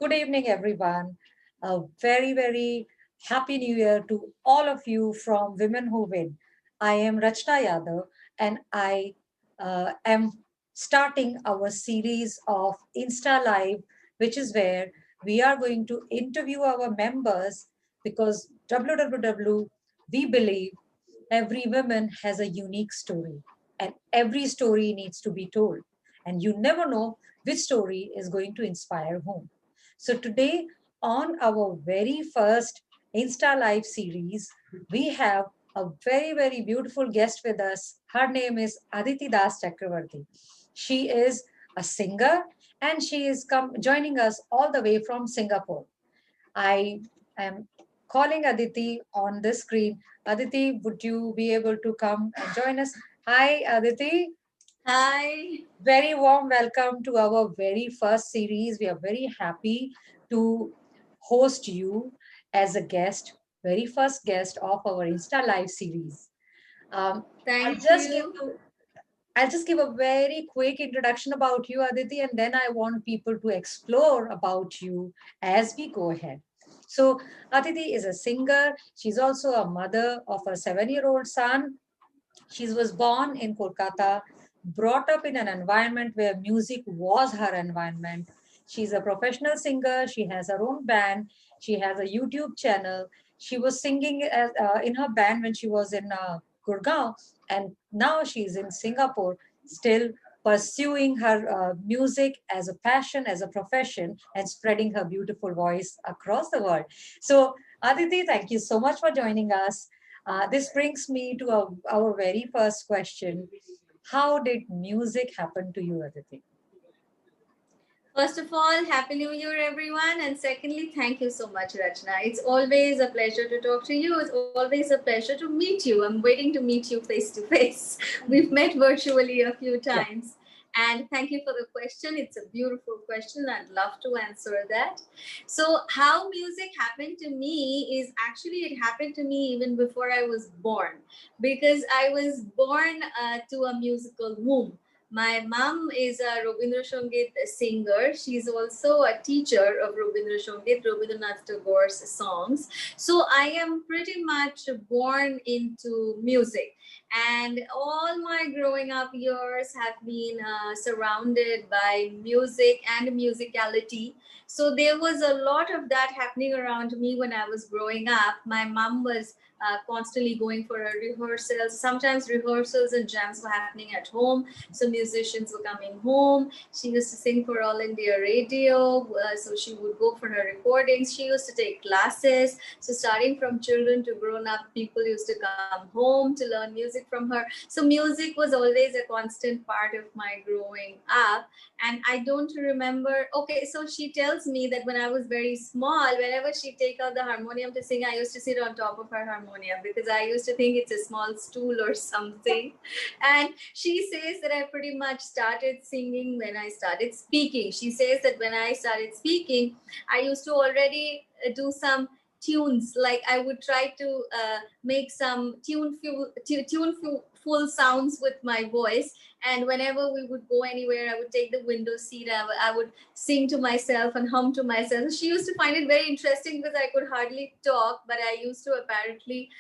Good evening, everyone. A very happy new year to all of you from Women Who Win. I am Rachna Yadav and I am starting our series of Insta Live, which is where we are going to interview our members because WWW, we believe every woman has a unique story and every story needs to be told. And you never know which story is going to inspire whom. So today, on our very first Insta Live series, we have a very beautiful guest with us. Her name is Aditi Das Chakravarti. She is a singer and she is joining us all the way from Singapore. I am calling Aditi on the screen. Aditi, would you be able to come and join us? Hi, Aditi. Hi. Very warm welcome to our very first series. We are very happy to host you as a guest, very first guest of our Insta Live series. I'll Thank just give you. you I'll just give a very quick introduction about you, Aditi, and then I want people to explore about you as we go ahead. So, Aditi is a singer. She's also a mother of a 7-year-old son. She was born in Kolkata, brought up in an environment where music was her environment. She's a professional singer. She has her own band. She has a YouTube channel. She was singing in her band when she was in Gurgaon, and now she's in Singapore, still pursuing her music as a passion, as a profession, and spreading her beautiful voice across the world. So, Aditi, thank you so much for joining us. This brings me to our very first question. How did music happen to you, Aditi? First of all, Happy New Year, everyone. And secondly, thank you so much, Rachna. It's always a pleasure to talk to you. It's always a pleasure to meet you. I'm waiting to meet you face to face. We've met virtually a few Yeah. times. And thank you for the question. It's a beautiful question. I'd love to answer that. So, how music happened to me is actually it happened to me even before I was born, because I was born to a musical womb. My mom is a Rabindra Sangeet singer. She's also a teacher of Rabindra Sangeet, Rabindranath Tagore's songs. So I am pretty much born into music. And all my growing up years have been surrounded by music and musicality. So there was a lot of that happening around me when I was growing up. My mom was constantly going for rehearsals. Sometimes rehearsals and jams were happening at home, so musicians were coming home. She used to sing for All India Radio, so she would go for her recordings. She used to take classes. So starting from children to grown up people used to come home to learn music from her. So music was always a constant part of my growing up. And I don't remember. Okay, so she tells me that when I was very small, whenever she'd take out the harmonium to sing, I used to sit on top of her harmonium because I used to think it's a small stool or something. And she says that I pretty much started singing when I started speaking. She says that when I started speaking, I used to already do some tunes. Like I would try to make some tuneful sounds with my voice. And whenever we would go anywhere, I would take the window seat. I would sing to myself and hum to myself. She used to find it very interesting because I could hardly talk, but I used to apparently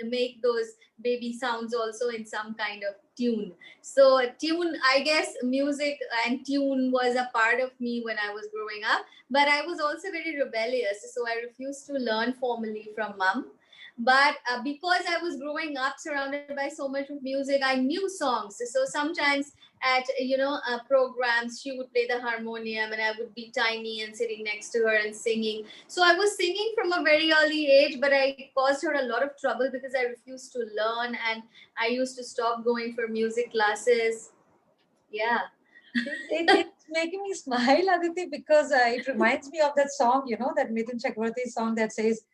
make those baby sounds also in some kind of tune. So tune, I guess music and tune was a part of me when I was growing up, but I was also very rebellious. So I refused to learn formally from mom. But because I was growing up surrounded by so much of music, I knew songs. So sometimes at programs, she would play the harmonium and I would be tiny and sitting next to her and singing. So I was singing from a very early age, but I caused her a lot of trouble because I refused to learn and I used to stop going for music classes. Yeah. It's making me smile, Aditi, because it reminds me of that song, that Mithun Chakravarti song that says,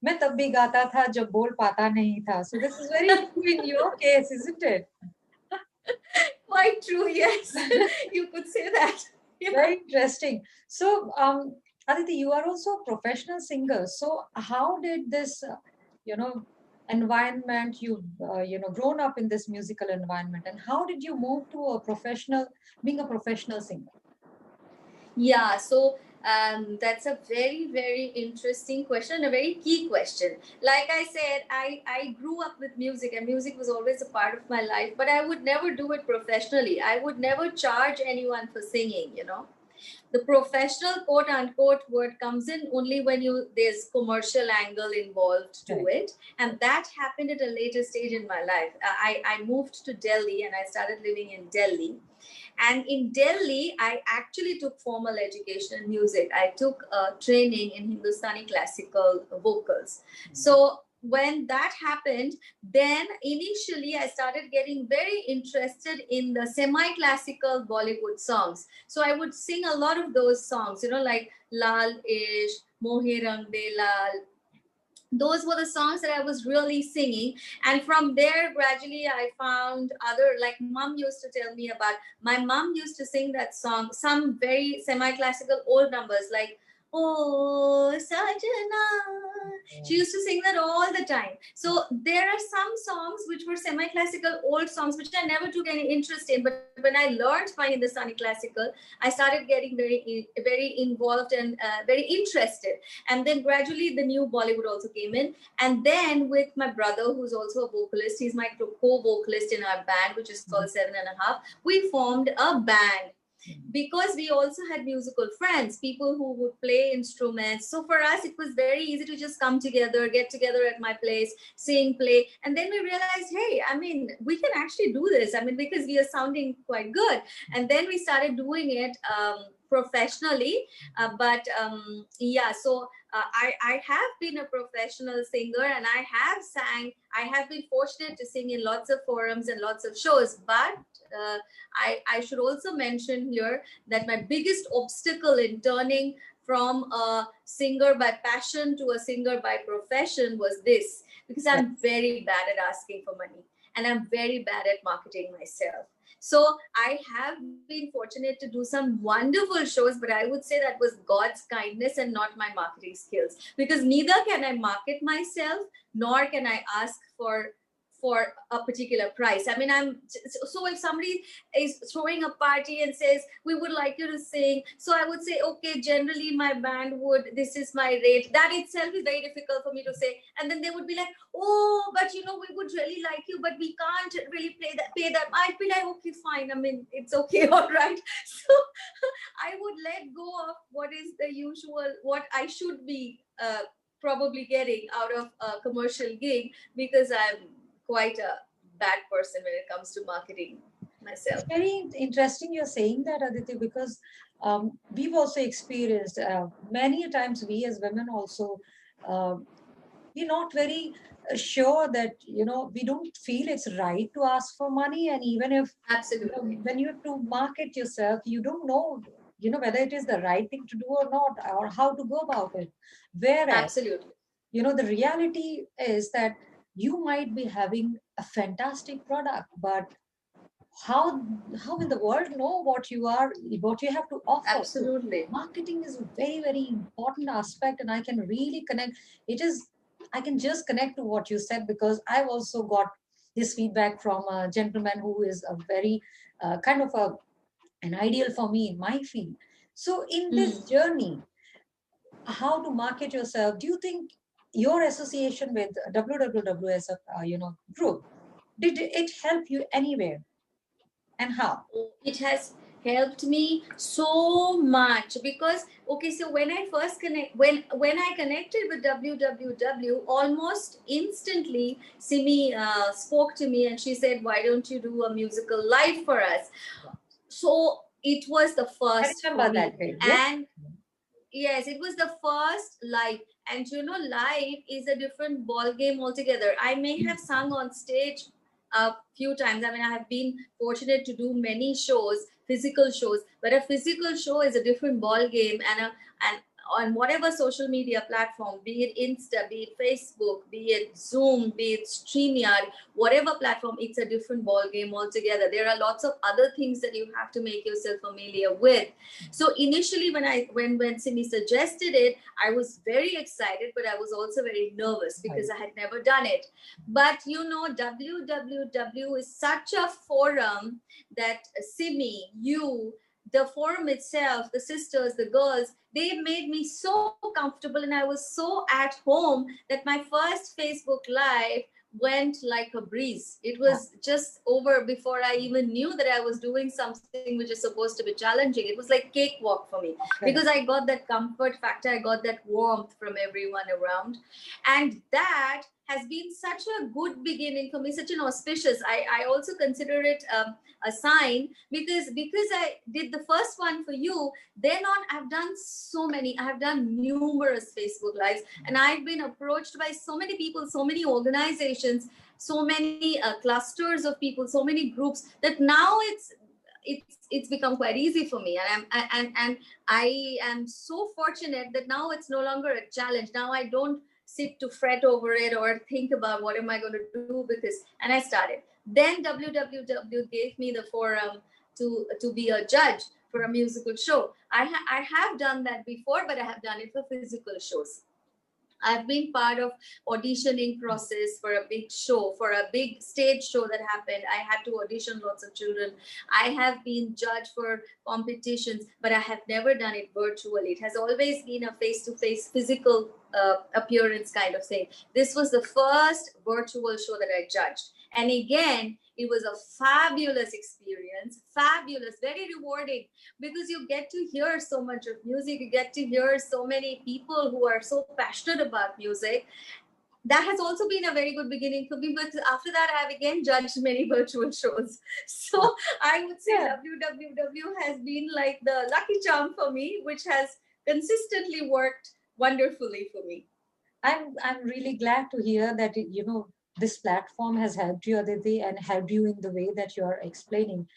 मैं तब भी गाता था जब बोल पाता नहीं था. So this is very true in your case, isn't it? Quite true, yes. You could say that. Yeah. Very interesting. So, Aditi, you are also a professional singer. So, how did this, you know, environment grown up in this musical environment, and how did you move to being a professional singer? Yeah, so That's a very, very interesting question, a very key question. Like I said, I grew up with music, and music was always a part of my life, but I would never do it professionally. I would never charge anyone for singing, you know. The professional quote unquote word comes in only when there's commercial angle involved to Right. it, and that happened at a later stage in my life. I moved to Delhi and I started living in Delhi, and in Delhi, I actually took formal education in music. I took training in Hindustani classical vocals. So when that happened, then initially I started getting very interested in the semi-classical Bollywood songs. So I would sing a lot of those songs, you know, like Lal Ish, Mohe Rang De Lal. Those were the songs that I was really singing. And from there, gradually, I found other, like mom used to tell me about, my mom used to sing that song, some very semi-classical old numbers like, Oh Sajana. She used to sing that all the time. So there are some songs which were semi-classical old songs, which I never took any interest in. But when I learned my Hindustani classical, I started getting very involved and very interested. And then gradually the new Bollywood also came in. And then with my brother, who's also a vocalist, he's my co-vocalist in our band, which is called Seven and a Half. We formed a band because we also had musical friends, people who would play instruments. So for us, it was very easy to just come together, get together at my place, sing, play. And then we realized, hey, I mean, we can actually do this. I mean, because we are sounding quite good. And then we started doing it professionally. Yeah, so I have been a professional singer, and I have been fortunate to sing in lots of forums and lots of shows. But I should also mention here that my biggest obstacle in turning from a singer by passion to a singer by profession was this, because I'm very bad at asking for money, and I'm very bad at marketing myself. So I have been fortunate to do some wonderful shows, but I would say that was God's kindness and not my marketing skills, because neither can I market myself, nor can I ask for a particular price. I mean, so if somebody is throwing a party and says, we would like you to sing, so I would say, okay, generally my band would, this is my rate. That itself is very difficult for me to say. And then they would be like, oh, but you know, we would really like you, but we can't really pay that. I'd be like, okay, fine. I mean, it's okay, all right. So I would let go of what is the usual, what I should be probably getting out of a commercial gig, because I'm quite a bad person when it comes to marketing myself. It's very interesting you're saying that, Aditi, because we've also experienced many times, we as women also, uh, we're not very sure that, you know, we don't feel it's right to ask for money. And even if, you know, Absolutely. when you have to market yourself, you don't know, you know, whether it is the right thing to do or not, or how to go about it. Whereas, Absolutely. you know, the reality is that you might be having a fantastic product, but how how will the world know what you have to offer? So Absolutely. marketing is a very, very important aspect, and I can really connect. I can just connect to what you said, because I've also got this feedback from a gentleman who is a very kind of an ideal for me in my field. So in this Mm. journey, how to market yourself, do you think your association with WWW as a group, did it help you anywhere, and how? It has helped me so much, because okay, so when I first when I connected with WWW, almost instantly Simi spoke to me and she said, why don't you do a musical live for us? So it was the I first for remember me, that way. Yes. and yes, it was the first live. And you know, live is a different ball game altogether. I may have sung on stage a few times. I mean, I have been fortunate to do many shows, physical shows, but a physical show is a different ball game, and on whatever social media platform, be it Insta, be it Facebook, be it Zoom, be it StreamYard, whatever platform, it's a different ball game altogether. There are lots of other things that you have to make yourself familiar with. So initially, when Simi suggested it, I was very excited, but I was also very nervous because I had never done it. But you know, WWW is such a forum that Simi, you, the forum itself, the sisters, the girls, they made me so comfortable, and I was so at home that my first Facebook Live went like a breeze. It was just over before I even knew that I was doing something which is supposed to be challenging. It was like cakewalk for me, because I got that comfort factor, I got that warmth from everyone around. And that has been such a good beginning for me, such an auspicious. I also consider it a sign, because I did the first one for you. Then on, I've done so many. I have done numerous Facebook Lives, and I've been approached by so many people, so many organizations, so many clusters of people, so many groups, that now it's become quite easy for me, and I am so fortunate that now it's no longer a challenge. Now I don't sit to fret over it or think about what am I going to do, because, and I started. Then WWW gave me the forum to be a judge for a musical show. I have done that before, but I have done it for physical shows. I've been part of auditioning process for a big show, for a big stage show that happened. I had to audition lots of children. I have been judged for competitions, but I have never done it virtually. It has always been a face-to-face physical appearance kind of thing. This was the first virtual show that I judged. And again, it was a fabulous experience, fabulous, very rewarding, because you get to hear so much of music. You get to hear so many people who are so passionate about music. That has also been a very good beginning for me. But after that, I have again judged many virtual shows. So I would say WWW has been like the lucky charm for me, which has consistently worked wonderfully for me. I'm really glad to hear that this platform has helped you, Aditi, and helped you in the way that you are explaining,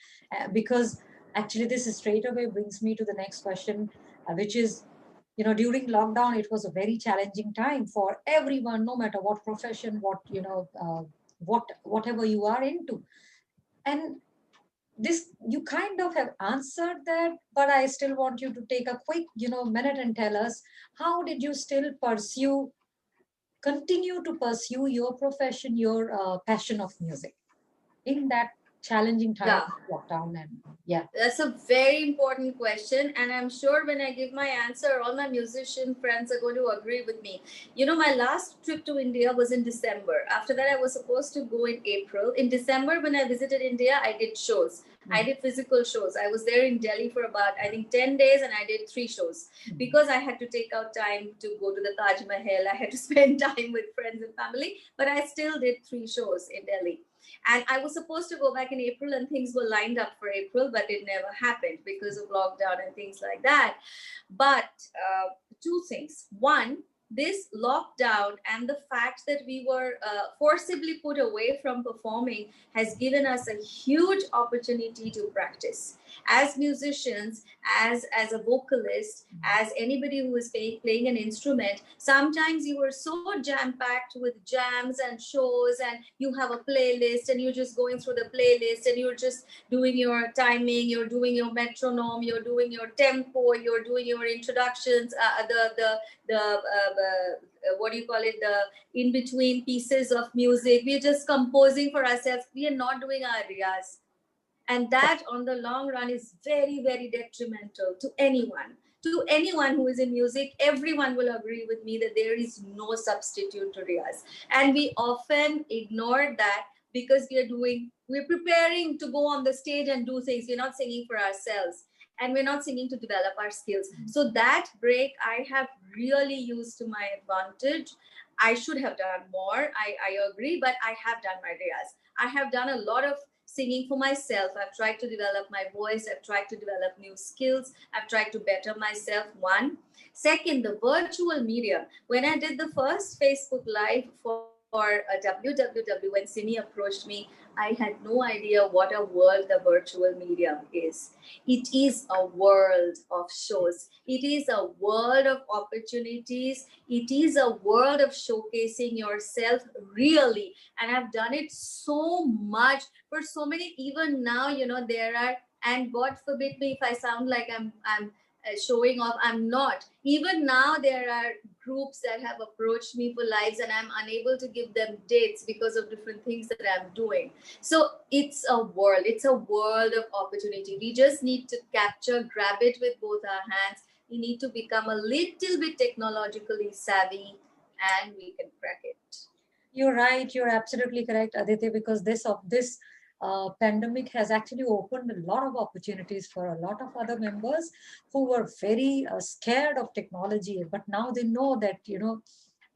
because actually this straight away brings me to the next question, which is, during lockdown it was a very challenging time for everyone, no matter what profession, whatever you are into. And this, you kind of have answered that, but I still want you to take a quick minute and tell us, how did you still continue to pursue your profession, your passion of music in that challenging time of lockdown? And that's a very important question, and I'm sure when I give my answer, all my musician friends are going to agree with me. My last trip to India was in December. After that, I was supposed to go in April. In December, when I visited India, I did shows. I did physical shows. I was there in Delhi for about, I think, 10 days, and I did 3 shows because I had to take out time to go to the Taj Mahal. I had to spend time with friends and family, but I still did 3 shows in Delhi. And I was supposed to go back in April, and things were lined up for April, but it never happened because of lockdown and things like that. But 2 things. One, this lockdown and the fact that we were forcibly put away from performing has given us a huge opportunity to practice. As musicians, as a vocalist, as anybody who is playing an instrument, sometimes you are so jam-packed with jams and shows, and you have a playlist, and you're just going through the playlist, and you're just doing your timing, you're doing your metronome, you're doing your tempo, you're doing your introductions, what do you call it, the in-between pieces of music. We're just composing for ourselves. We are not doing our riyaz. And that on the long run is very, very detrimental to anyone. To anyone who is in music, everyone will agree with me that there is no substitute to riyaz. And we often ignore that because we're preparing to go on the stage and do things. We're not singing for ourselves, and we're not singing to develop our skills. So that break I have really used to my advantage. I should have done more, I agree, but I have done my riyaz. I have done a lot of singing for myself. I've tried to develop my voice. I've tried to develop new skills. I've tried to better myself. 1. Second, the virtual media. When I did the first Facebook Live for WWW, when Simi approached me, I had no idea what a world the virtual medium is. It is a world of shows. It is a world of opportunities. It is a world of showcasing yourself really. And I've done it so much for so many. Even now, there are, and God forbid me if I sound like I'm showing off. I'm not. Even now, there are groups that have approached me for lives, and I'm unable to give them dates because of different things that I'm doing. So it's a world. It's a world of opportunity. We just need to capture, grab it with both our hands. We need to become a little bit technologically savvy, and we can crack it. You're right. You're absolutely correct, Aditi, because this pandemic has actually opened a lot of opportunities for a lot of other members who were very scared of technology, but now they know that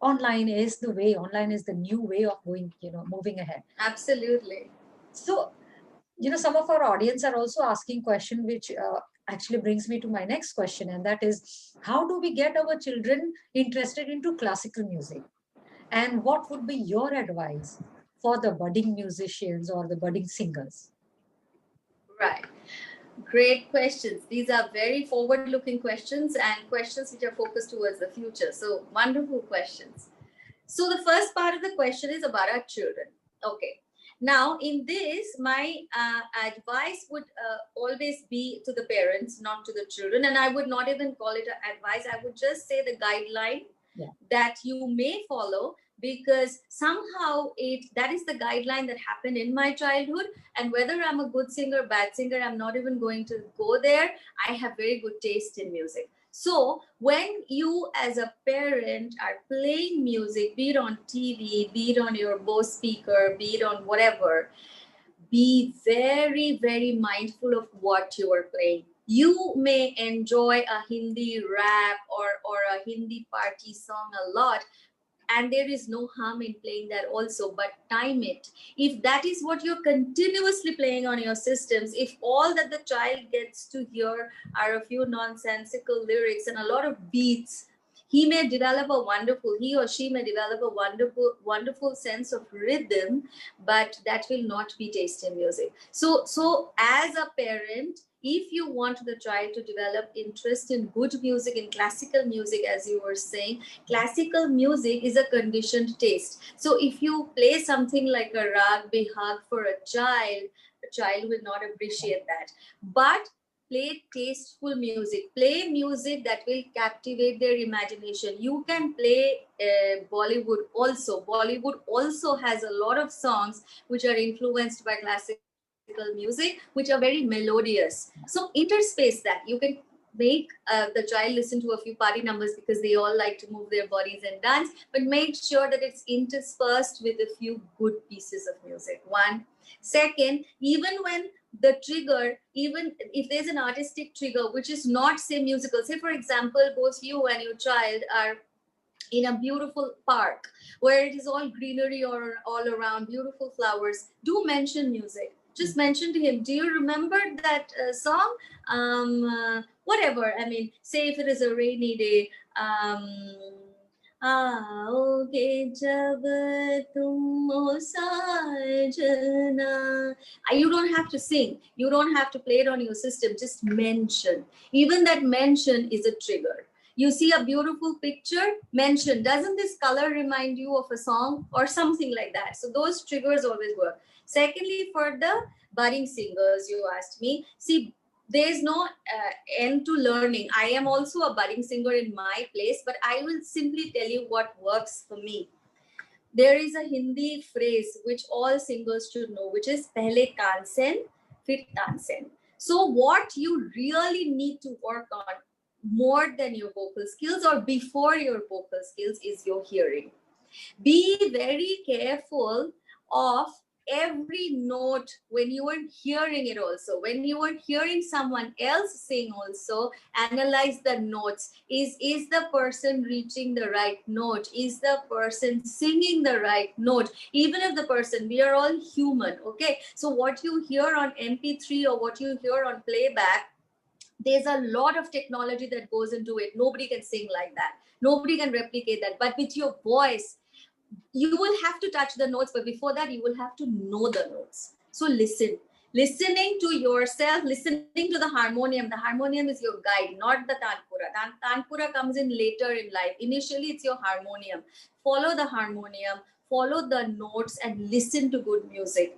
online is the way. Online is the new way of going, moving ahead. Absolutely. So, some of our audience are also asking question, which actually brings me to my next question, and that is, how do we get our children interested into classical music? And what would be your advice for the budding musicians or the budding singers? Right. Great questions. These are very forward looking questions and questions which are focused towards the future. So, wonderful questions. So, the first part of the question is about our children. Okay. Now, in this, my advice would always be to the parents, not to the children. And I would not even call it an advice. I would just say the guideline that you may follow, because somehow that is the guideline that happened in my childhood. And whether I'm a good singer, bad singer, I'm not even going to go there. I have very good taste in music. So when you as a parent are playing music, be it on TV, be it on your Bose speaker, be it on whatever, be very, very mindful of what you are playing. You may enjoy a Hindi rap or a Hindi party song a lot, and there is no harm in playing that also, but time it. If that is what you're continuously playing on your systems, if all that the child gets to hear are a few nonsensical lyrics and a lot of beats, he or she may develop a wonderful sense of rhythm, but that will not be taste in music. So as a parent, if you want the child to develop interest in good music, in classical music, as you were saying, classical music is a conditioned taste. So if you play something like a rag bihag for a child will not appreciate that. But play tasteful music, play music that will captivate their imagination. You can play Bollywood also. Bollywood also has a lot of songs which are influenced by classical music, which are very melodious. So interspace that. You can make the child listen to a few party numbers because they all like to move their bodies and dance, but make sure that it's interspersed with a few good pieces of music. One. Second, even when the trigger, even if there's an artistic trigger which is not, say, musical, say for example, both you and your child are in a beautiful park where it is all greenery or all around beautiful flowers, do mention music. Just mention to him, do you remember that song? Whatever. I mean, say if it is a rainy day, आओगे जब तुम ओ साजना. You don't have to sing. You don't have to play it on your system. Just mention. Even that mention is a trigger. You see a beautiful picture, mention, doesn't this color remind you of a song or something like that? So those triggers always work. Secondly, for the budding singers, you asked me, see, there's no end to learning. I am also a budding singer in my place, but I will simply tell you what works for me. There is a Hindi phrase which all singers should know, which is pehle tansen, fir tansen. So what you really need to work on more than your vocal skills or before your vocal skills is your hearing. Be very careful of every note when you are hearing it also. When you are hearing someone else sing also, analyze the notes. Is the person reaching the right note? Is the person singing the right note? Even if the person, we are all human, okay? So what you hear on MP3 or what you hear on playback, there's a lot of technology that goes into it. Nobody can sing like that. Nobody can replicate that. But with your voice, you will have to touch the notes, but before that, you will have to know the notes. So listen. Listening to yourself, listening to the harmonium. The harmonium is your guide, not the tanpura. Tanpura comes in later in life. Initially, it's your harmonium. Follow the harmonium. follow the notes and listen to good music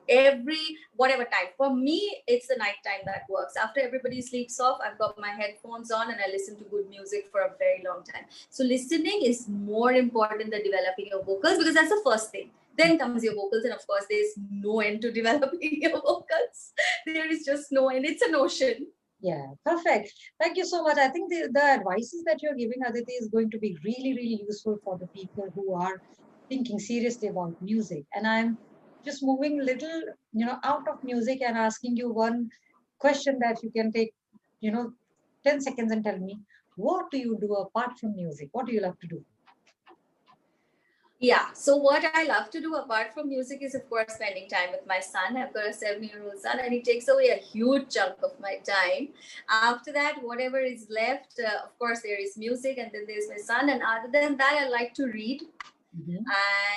whatever time. For me, it's the night time that works. After everybody sleeps off, I've got my headphones on and I listen to good music for a very long time. So listening is more important than developing your vocals, because that's the first thing. Then comes your vocals, and of course, there's no end to developing your vocals. There is just no end. It's an ocean. Yeah, perfect. Thank you so much. I think the advices that you're giving, Aditi, is going to be really, really useful for the people who are thinking seriously about music. And I'm just moving little, out of music and asking you one question that you can take, 10 seconds and tell me, what do you do apart from music? What do you love to do? Yeah. So what I love to do apart from music is, of course, spending time with my son. I've got a 7-year-old son, and he takes away a huge chunk of my time. After that, whatever is left, of course, there is music, and then there's my son. And other than that, I like to read. Mm-hmm.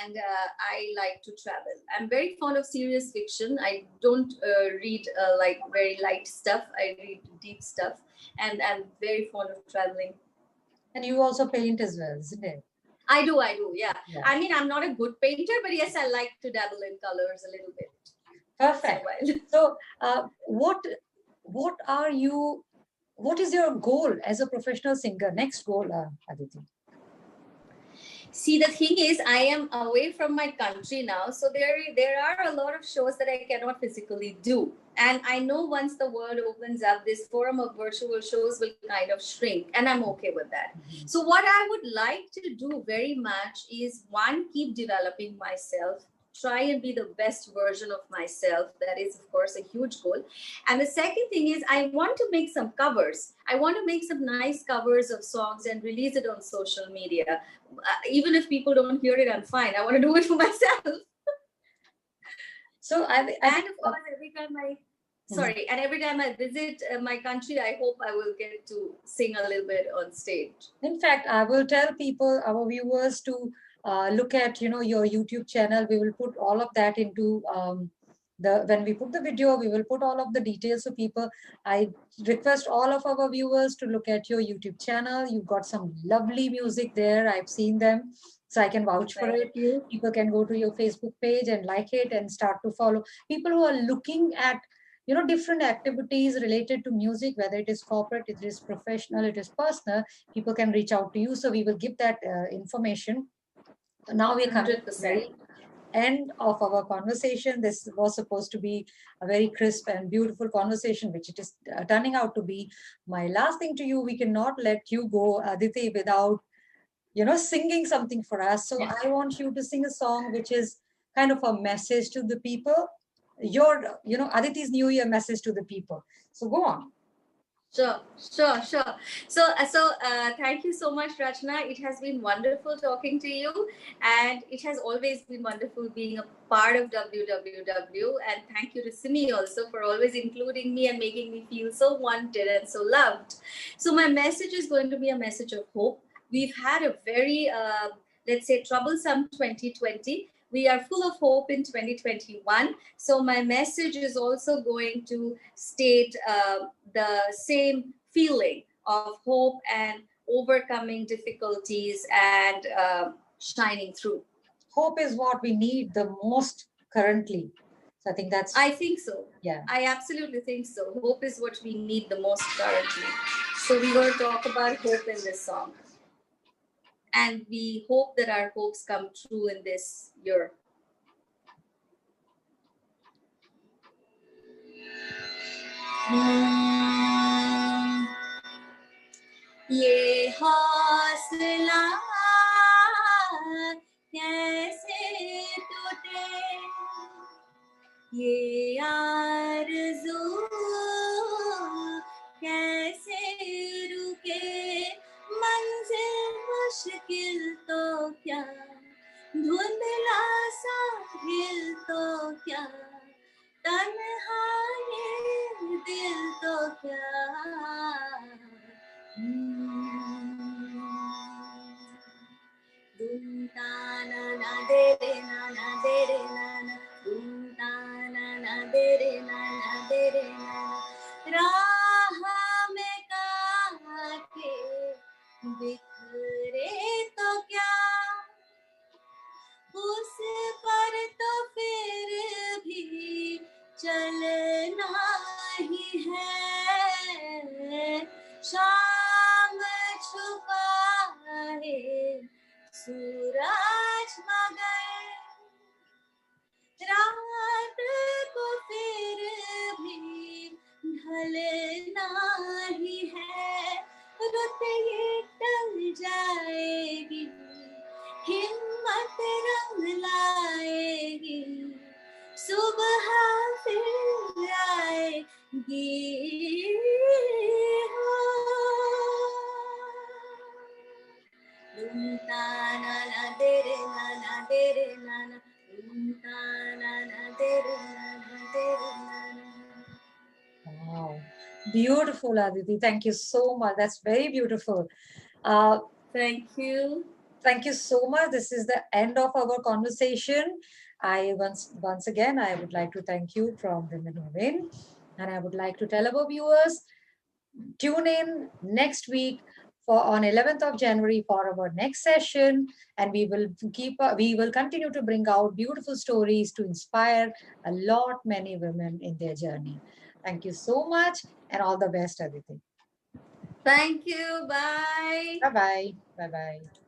And I like to travel. I'm very fond of serious fiction. I don't read like very light stuff. I read deep stuff, and I'm very fond of traveling. And you also paint as well, isn't it? I do, yeah. I mean, I'm not a good painter, but yes, I like to dabble in colors a little bit. Perfect. So, what is your goal as a professional singer? Next goal, Aditi. See, the thing is, I am away from my country now, so there are a lot of shows that I cannot physically do. And I know once the world opens up, this forum of virtual shows will kind of shrink, and I'm okay with that. Mm-hmm. So what I would like to do very much is, one, keep developing myself, try and be the best version of myself. That is, of course, a huge goal. And the second thing is, I want to make some covers. I want to make some nice covers of songs and release it on social media. Even if people don't hear it, I'm fine. I want to do it for myself. So and of course, every time I visit my country, I hope I will get to sing a little bit on stage. In fact, I will tell people, our viewers, to look at your YouTube channel. We will put all of that into when we put the video, we will put all of the details to people. I request all of our viewers to look at your YouTube channel. You've got some lovely music there. I've seen them, so I can vouch for it. People can go to your Facebook page and like it and start to follow. People who are looking at different activities related to music, whether it is corporate, it is professional, it is personal, people can reach out to you. So we will give that information. Now we're coming to the very end of our conversation. This was supposed to be a very crisp and beautiful conversation, which it is turning out to be. My last thing to you, we cannot let you go, Aditi, without singing something for us. So I want you to sing a song which is kind of a message to the people. Your Aditi's New Year message to the people. So go on. Sure. So thank you so much, Rachna. It has been wonderful talking to you, and it has always been wonderful being a part of WWW. And thank you to Simi also for always including me and making me feel so wanted and so loved. So my message is going to be a message of hope. We've had a very, let's say, troublesome 2020. We are full of hope in 2021. So my message is also going to state the same feeling of hope and overcoming difficulties and shining through. Hope is what we need the most currently. So I think so. Yeah. I absolutely think so. Hope is what we need the most currently. So we're going to talk about hope in this song. And we hope that our hopes come true in this year. ये हौसला कैसे टूटे, ये आरज़ू कैसे रुके, मंजिल मुश्किल तो क्या, धुंधला सा दिल तो क्या, तन्हाई दिल तो क्या, dum ta na na de re na na de re na na, dum ta na na de re na na de re na na, राह में कांटे बिखरे तो क्या, उस नहीं है, शाम छुपा है सूरज मगर, रात को फिर भी ढलना ही है, रुत ये टल जाएगी, हिम्मत रंग लाएगी, सुबह फिर आएगी हो। ना ना ना तेरे ना ना तेरे ना ना, ना ना ना तेरे ना ना तेरे ना ना. Wow. Beautiful, Aditi. Thank you so much. That's very beautiful. Thank you. Thank you so much. This is the end of our conversation. Once again, I would like to thank you from Women Who Win. And I would like to tell our viewers, tune in next week for on 11th of January for our next session, and we will continue to bring out beautiful stories to inspire a lot many women in their journey. Thank you so much, and all the best, Aditi. Thank you. Bye. Bye bye. Bye bye.